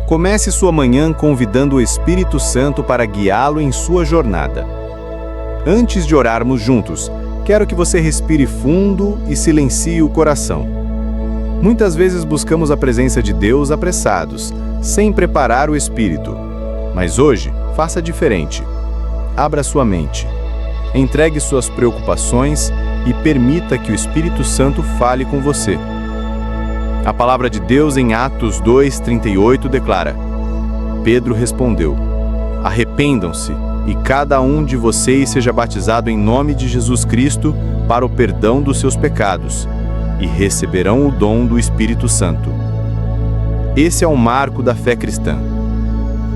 Comece sua manhã convidando o Espírito Santo para guiá-lo em sua jornada. Antes de orarmos juntos, quero que você respire fundo e silencie o coração. Muitas vezes buscamos a presença de Deus apressados, sem preparar o espírito. Mas hoje, faça diferente. Abra sua mente. Entregue suas preocupações e permita que o Espírito Santo fale com você. A palavra de Deus em Atos 2:38 declara: Pedro respondeu: Arrependam-se e cada um de vocês seja batizado em nome de Jesus Cristo para o perdão dos seus pecados, e receberão o dom do Espírito Santo. Esse é um marco da fé cristã.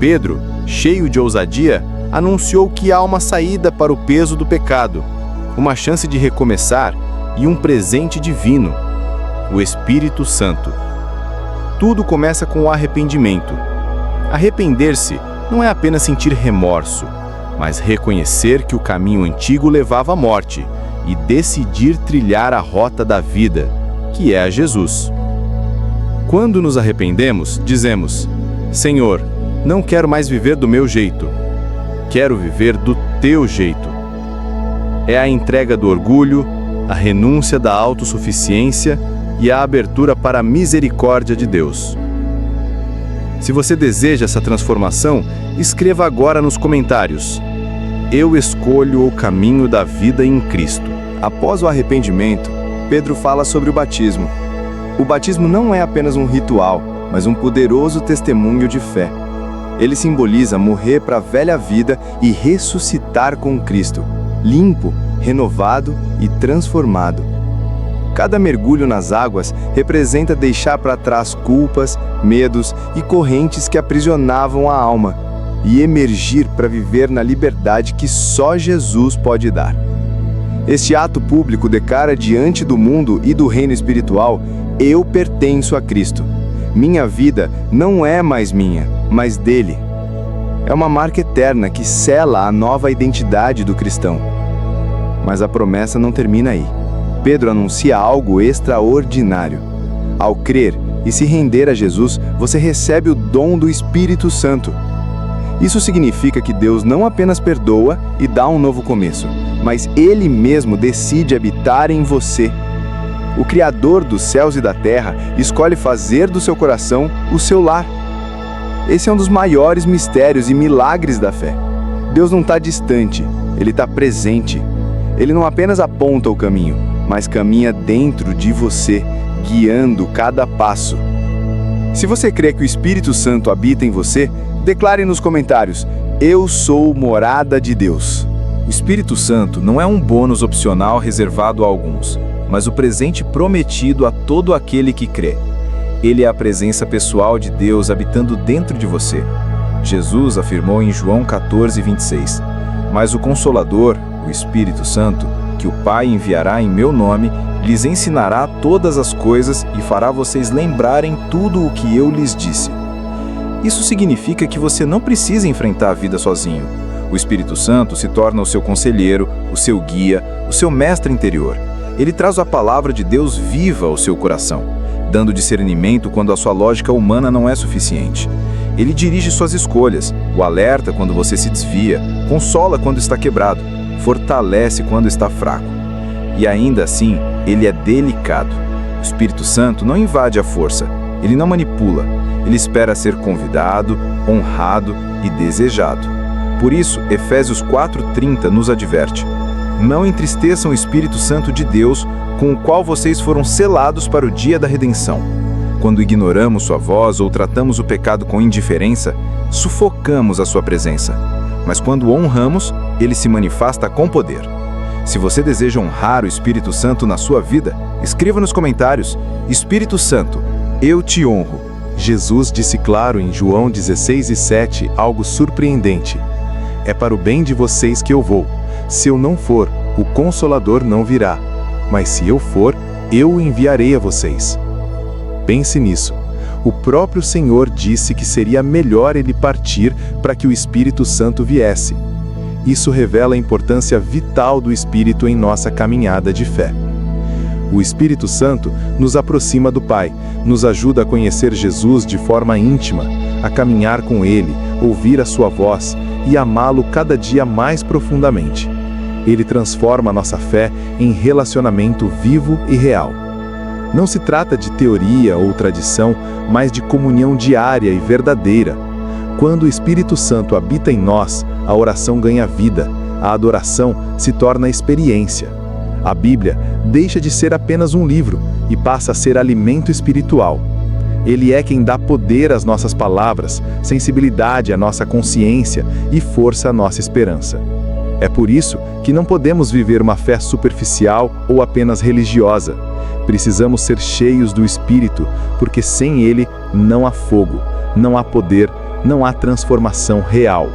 Pedro, cheio de ousadia, anunciou que há uma saída para o peso do pecado, uma chance de recomeçar e um presente divino, o Espírito Santo. Tudo começa com o arrependimento. Arrepender-se não é apenas sentir remorso, mas reconhecer que o caminho antigo levava à morte e decidir trilhar a rota da vida, que é a Jesus. Quando nos arrependemos, dizemos: Senhor, não quero mais viver do meu jeito. Quero viver do teu jeito. É a entrega do orgulho, a renúncia da autossuficiência e a abertura para a misericórdia de Deus. Se você deseja essa transformação, escreva agora nos comentários: Eu escolho o caminho da vida em Cristo. Após o arrependimento, Pedro fala sobre o batismo. O batismo não é apenas um ritual, mas um poderoso testemunho de fé. Ele simboliza morrer para a velha vida e ressuscitar com Cristo, limpo, renovado e transformado. Cada mergulho nas águas representa deixar para trás culpas, medos e correntes que aprisionavam a alma e emergir para viver na liberdade que só Jesus pode dar. Este ato público declara diante do mundo e do reino espiritual: eu pertenço a Cristo. Minha vida não é mais minha, mas dele. É uma marca eterna que sela a nova identidade do cristão. Mas a promessa não termina aí. Pedro anuncia algo extraordinário. Ao crer e se render a Jesus, você recebe o dom do Espírito Santo. Isso significa que Deus não apenas perdoa e dá um novo começo, mas Ele mesmo decide habitar em você. O Criador dos céus e da terra escolhe fazer do seu coração o seu lar. Esse é um dos maiores mistérios e milagres da fé. Deus não está distante, Ele está presente. Ele não apenas aponta o caminho, mas caminha dentro de você, guiando cada passo. Se você crê que o Espírito Santo habita em você, declare nos comentários: Eu sou morada de Deus. O Espírito Santo não é um bônus opcional reservado a alguns, mas o presente prometido a todo aquele que crê. Ele é a presença pessoal de Deus habitando dentro de você. Jesus afirmou em João 14:26, Mas o Consolador, o Espírito Santo, que o Pai enviará em meu nome, lhes ensinará todas as coisas e fará vocês lembrarem tudo o que eu lhes disse. Isso significa que você não precisa enfrentar a vida sozinho. O Espírito Santo se torna o seu conselheiro, o seu guia, o seu mestre interior. Ele traz a palavra de Deus viva ao seu coração, dando discernimento quando a sua lógica humana não é suficiente. Ele dirige suas escolhas, o alerta quando você se desvia, consola quando está quebrado, fortalece quando está fraco. E ainda assim, ele é delicado. O Espírito Santo não invade a força, ele não manipula, ele espera ser convidado, honrado e desejado. Por isso, Efésios 4:30 nos adverte: Não entristeçam o Espírito Santo de Deus, com o qual vocês foram selados para o dia da redenção. Quando ignoramos sua voz ou tratamos o pecado com indiferença, sufocamos a sua presença. Mas quando o honramos, ele se manifesta com poder. Se você deseja honrar o Espírito Santo na sua vida, escreva nos comentários: Espírito Santo, eu te honro. Jesus disse claro em João 16:7 algo surpreendente: É para o bem de vocês que eu vou. Se eu não for, o Consolador não virá. Mas se eu for, eu o enviarei a vocês. Pense nisso. O próprio Senhor disse que seria melhor ele partir para que o Espírito Santo viesse. Isso revela a importância vital do Espírito em nossa caminhada de fé. O Espírito Santo nos aproxima do Pai, nos ajuda a conhecer Jesus de forma íntima, a caminhar com Ele, ouvir a sua voz e amá-lo cada dia mais profundamente. Ele transforma nossa fé em relacionamento vivo e real. Não se trata de teoria ou tradição, mas de comunhão diária e verdadeira. Quando o Espírito Santo habita em nós, a oração ganha vida, a adoração se torna experiência. A Bíblia deixa de ser apenas um livro e passa a ser alimento espiritual. Ele é quem dá poder às nossas palavras, sensibilidade à nossa consciência e força à nossa esperança. É por isso que não podemos viver uma fé superficial ou apenas religiosa. Precisamos ser cheios do Espírito, porque sem ele não há fogo, não há poder, não há transformação real.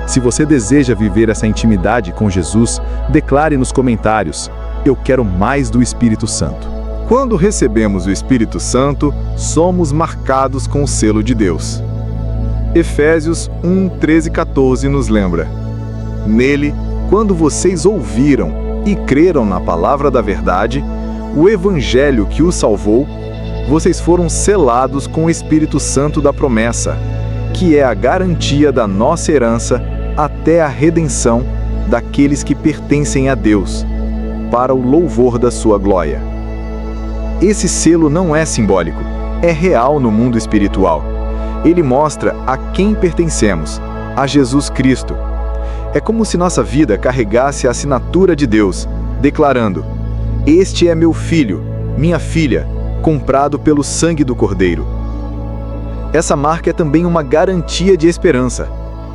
Se você deseja viver essa intimidade com Jesus, declare nos comentários: eu quero mais do Espírito Santo. Quando recebemos o Espírito Santo, somos marcados com o selo de Deus. Efésios 1:13-14 nos lembra: Nele, quando vocês ouviram e creram na palavra da verdade, o Evangelho que os salvou, vocês foram selados com o Espírito Santo da promessa, que é a garantia da nossa herança até a redenção daqueles que pertencem a Deus, para o louvor da sua glória. Esse selo não é simbólico, é real no mundo espiritual. Ele mostra a quem pertencemos, a Jesus Cristo. É como se nossa vida carregasse a assinatura de Deus, declarando: Este é meu filho, minha filha, comprado pelo sangue do Cordeiro. Essa marca é também uma garantia de esperança.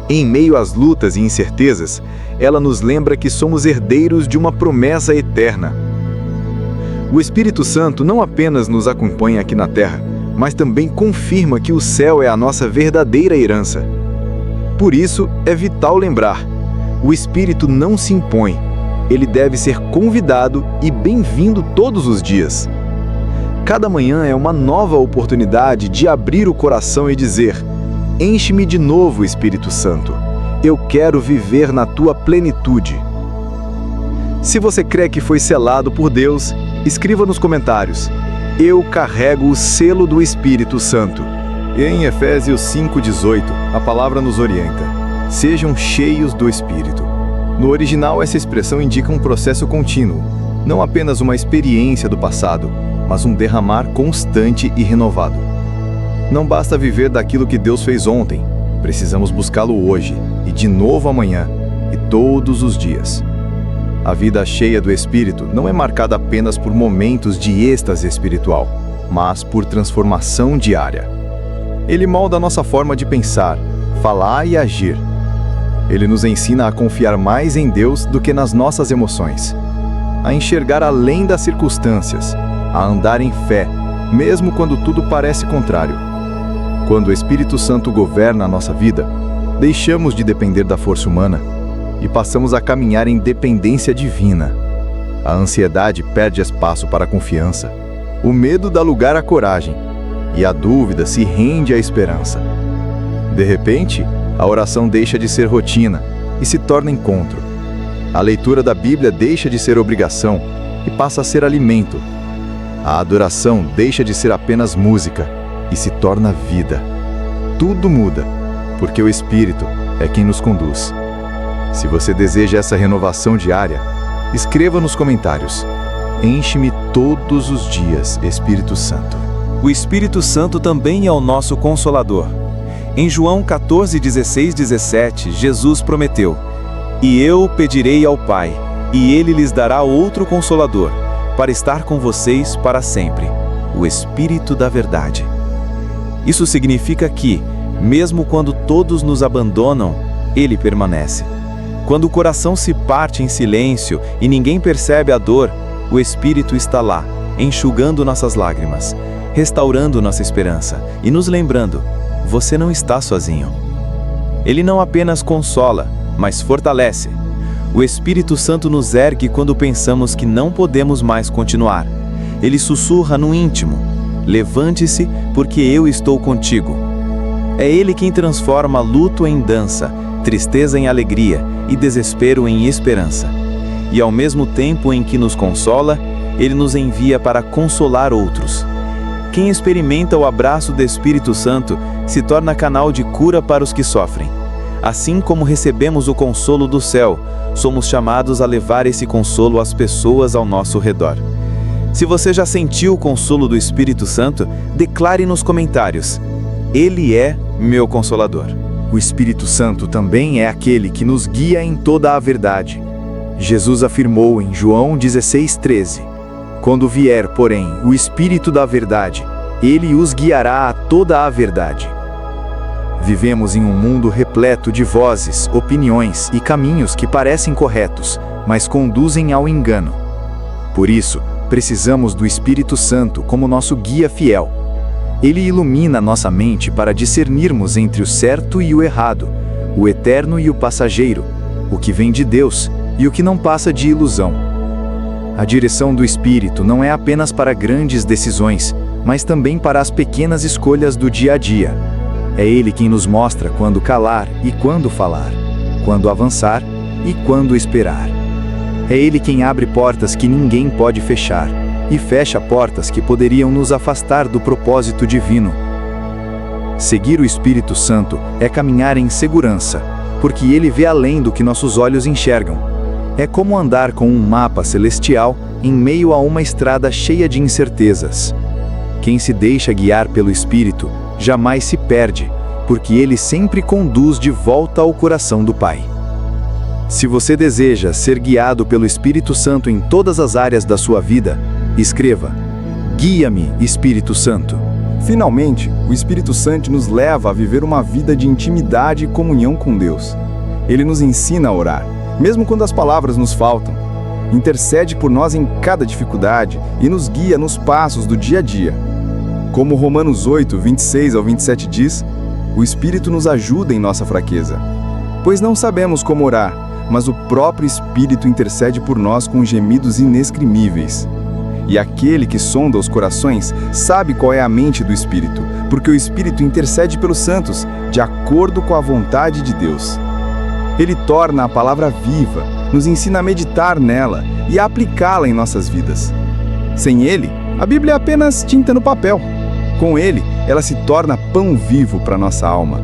Em meio às lutas e incertezas, ela nos lembra que somos herdeiros de uma promessa eterna. O Espírito Santo não apenas nos acompanha aqui na Terra, mas também confirma que o céu é a nossa verdadeira herança. Por isso, é vital lembrar: o Espírito não se impõe, ele deve ser convidado e bem-vindo todos os dias. Cada manhã é uma nova oportunidade de abrir o coração e dizer: Enche-me de novo, Espírito Santo. Eu quero viver na tua plenitude. Se você crê que foi selado por Deus, escreva nos comentários: Eu carrego o selo do Espírito Santo. E em Efésios 5:18, a palavra nos orienta: Sejam cheios do Espírito. No original, essa expressão indica um processo contínuo, não apenas uma experiência do passado, mas um derramar constante e renovado. Não basta viver daquilo que Deus fez ontem, precisamos buscá-lo hoje, e de novo amanhã, e todos os dias. A vida cheia do Espírito não é marcada apenas por momentos de êxtase espiritual, mas por transformação diária. Ele molda a nossa forma de pensar, falar e agir. Ele nos ensina a confiar mais em Deus do que nas nossas emoções, a enxergar além das circunstâncias, a andar em fé, mesmo quando tudo parece contrário. Quando o Espírito Santo governa a nossa vida, deixamos de depender da força humana e passamos a caminhar em dependência divina. A ansiedade perde espaço para a confiança, o medo dá lugar à coragem e a dúvida se rende à esperança. De repente, a oração deixa de ser rotina e se torna encontro. A leitura da Bíblia deixa de ser obrigação e passa a ser alimento. A adoração deixa de ser apenas música e se torna vida. Tudo muda, porque o Espírito é quem nos conduz. Se você deseja essa renovação diária, escreva nos comentários: Enche-me todos os dias, Espírito Santo. O Espírito Santo também é o nosso Consolador. Em João 14:16-17, Jesus prometeu: E eu pedirei ao Pai, e Ele lhes dará outro Consolador, para estar com vocês para sempre, o Espírito da Verdade. Isso significa que, mesmo quando todos nos abandonam, Ele permanece. Quando o coração se parte em silêncio e ninguém percebe a dor, o Espírito está lá, enxugando nossas lágrimas, restaurando nossa esperança e nos lembrando: você não está sozinho. Ele não apenas consola, mas fortalece. O Espírito Santo nos ergue quando pensamos que não podemos mais continuar. Ele sussurra no íntimo: levante-se, porque eu estou contigo. É Ele quem transforma luto em dança, tristeza em alegria e desespero em esperança. E ao mesmo tempo em que nos consola, Ele nos envia para consolar outros. Quem experimenta o abraço do Espírito Santo se torna canal de cura para os que sofrem. Assim como recebemos o consolo do céu, somos chamados a levar esse consolo às pessoas ao nosso redor. Se você já sentiu o consolo do Espírito Santo, declare nos comentários: Ele é meu Consolador. O Espírito Santo também é aquele que nos guia em toda a verdade. Jesus afirmou em João 16:13: Quando vier, porém, o Espírito da verdade, ele os guiará a toda a verdade. Vivemos em um mundo repleto de vozes, opiniões e caminhos que parecem corretos, mas conduzem ao engano. Por isso, precisamos do Espírito Santo como nosso guia fiel. Ele ilumina nossa mente para discernirmos entre o certo e o errado, o eterno e o passageiro, o que vem de Deus e o que não passa de ilusão. A direção do Espírito não é apenas para grandes decisões, mas também para as pequenas escolhas do dia a dia. É Ele quem nos mostra quando calar e quando falar, quando avançar e quando esperar. É Ele quem abre portas que ninguém pode fechar e fecha portas que poderiam nos afastar do propósito divino. Seguir o Espírito Santo é caminhar em segurança, porque Ele vê além do que nossos olhos enxergam. É como andar com um mapa celestial em meio a uma estrada cheia de incertezas. Quem se deixa guiar pelo Espírito jamais se perde, porque Ele sempre conduz de volta ao coração do Pai. Se você deseja ser guiado pelo Espírito Santo em todas as áreas da sua vida, escreva: Guia-me, Espírito Santo. Finalmente, o Espírito Santo nos leva a viver uma vida de intimidade e comunhão com Deus. Ele nos ensina a orar, mesmo quando as palavras nos faltam. Intercede por nós em cada dificuldade e nos guia nos passos do dia a dia. Como Romanos 8, 26 ao 27 diz, o Espírito nos ajuda em nossa fraqueza. Pois não sabemos como orar, mas o próprio Espírito intercede por nós com gemidos inexprimíveis. E aquele que sonda os corações sabe qual é a mente do Espírito, porque o Espírito intercede pelos santos, de acordo com a vontade de Deus. Ele torna a palavra viva, nos ensina a meditar nela e a aplicá-la em nossas vidas. Sem ele, a Bíblia é apenas tinta no papel. Com ele, ela se torna pão vivo para nossa alma.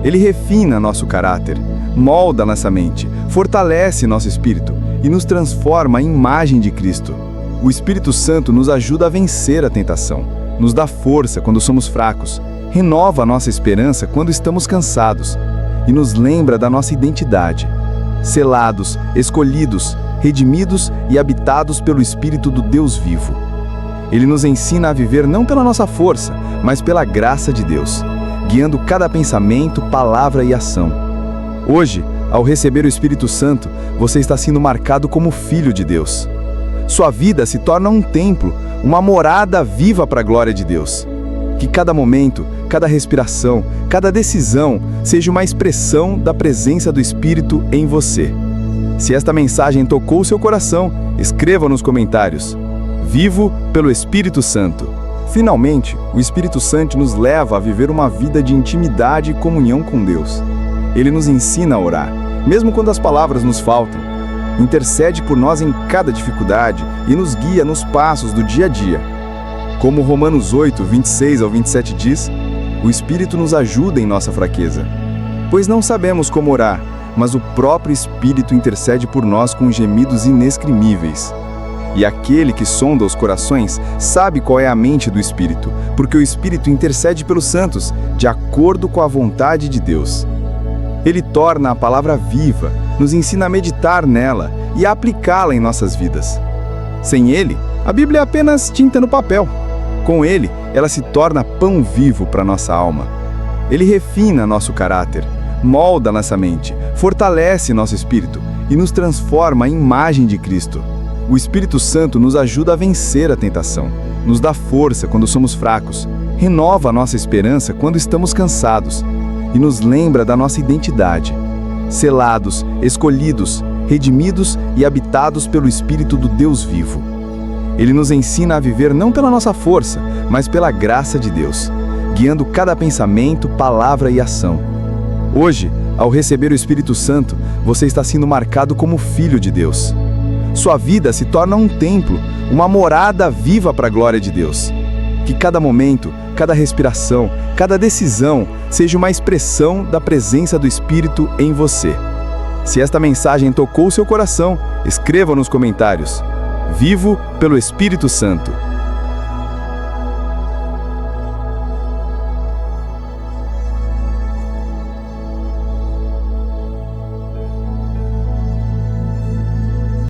Ele refina nosso caráter, molda nossa mente, fortalece nosso espírito e nos transforma em imagem de Cristo. O Espírito Santo nos ajuda a vencer a tentação, nos dá força quando somos fracos, renova nossa esperança quando estamos cansados e nos lembra da nossa identidade. Selados, escolhidos, redimidos e habitados pelo Espírito do Deus vivo. Ele nos ensina a viver não pela nossa força, mas pela graça de Deus, guiando cada pensamento, palavra e ação. Hoje, ao receber o Espírito Santo, você está sendo marcado como filho de Deus. Sua vida se torna um templo, uma morada viva para a glória de Deus. Que cada momento, cada respiração, cada decisão seja uma expressão da presença do Espírito em você. Se esta mensagem tocou seu coração, escreva nos comentários: Vivo pelo Espírito Santo. Finalmente, o Espírito Santo nos leva a viver uma vida de intimidade e comunhão com Deus. Ele nos ensina a orar, mesmo quando as palavras nos faltam. Intercede por nós em cada dificuldade e nos guia nos passos do dia a dia. Como Romanos 8, 26 ao 27 diz, o Espírito nos ajuda em nossa fraqueza. Pois não sabemos como orar, mas o próprio Espírito intercede por nós com gemidos inexprimíveis. E aquele que sonda os corações sabe qual é a mente do Espírito, porque o Espírito intercede pelos santos, de acordo com a vontade de Deus. Ele torna a palavra viva, nos ensina a meditar nela e a aplicá-la em nossas vidas. Sem ele, a Bíblia é apenas tinta no papel. Com ele, ela se torna pão vivo para nossa alma. Ele refina nosso caráter, molda nossa mente, fortalece nosso espírito e nos transforma em imagem de Cristo. O Espírito Santo nos ajuda a vencer a tentação, nos dá força quando somos fracos, renova a nossa esperança quando estamos cansados e nos lembra da nossa identidade. Selados, escolhidos, redimidos e habitados pelo Espírito do Deus vivo. Ele nos ensina a viver não pela nossa força, mas pela graça de Deus, guiando cada pensamento, palavra e ação. Hoje, ao receber o Espírito Santo, você está sendo marcado como filho de Deus. Sua vida se torna um templo, uma morada viva para a glória de Deus. Que cada momento, cada respiração, cada decisão seja uma expressão da presença do Espírito em você. Se esta mensagem tocou seu coração, escreva nos comentários. Vivo pelo Espírito Santo.